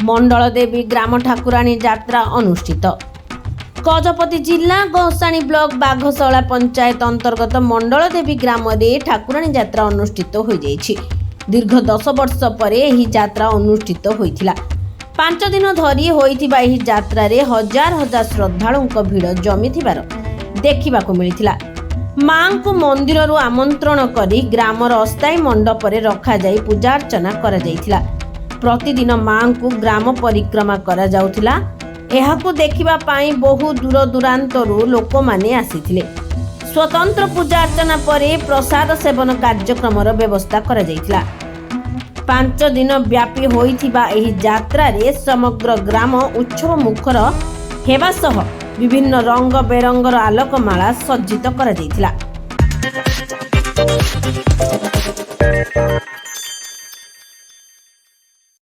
मंडल देवी ग्राम ठाकुराणी यात्रा अनुष्ठित। गजपति जिला घोषाणी ब्लॉक बाघशला पंचायत अंतर्गत मंडल देवी ग्राम में ठाकुराणी यात्रा अनुष्ठित हो जाइछि। दीर्घ 10 वर्ष पर यह यात्रा अनुष्ठित होइथिला। 5 दिन धरी होइथिबा एही यात्रा रे हजार हजार श्रद्धालुंक भीड़ जमिथिबार देखिबाकू मिलिथिला। मां को मंदिर रु आमंत्रण करी ग्रामर अस्थायी मंडप रे रखा जाई पूजा अर्चना करा जाइथिला। प्रतिदिन मां को ग्राम परिक्रमा करा जाउथिला। एहाकू देखिबा पाई बहु दूर दूरांतरु लोक माने आसीथिले। स्वतंत्र पूजा अर्चना पर प्रसाद सेवन कार्यक्रम व्यवस्था करा जाइथिला। 5 दिन व्यापी होइथिबा एही यात्रा रे समग्र ग्राम उत्सव मुखर हेबा सह विभिन्न रंग बेरंगर आलोकमाला सज्जित करा जाइथिला।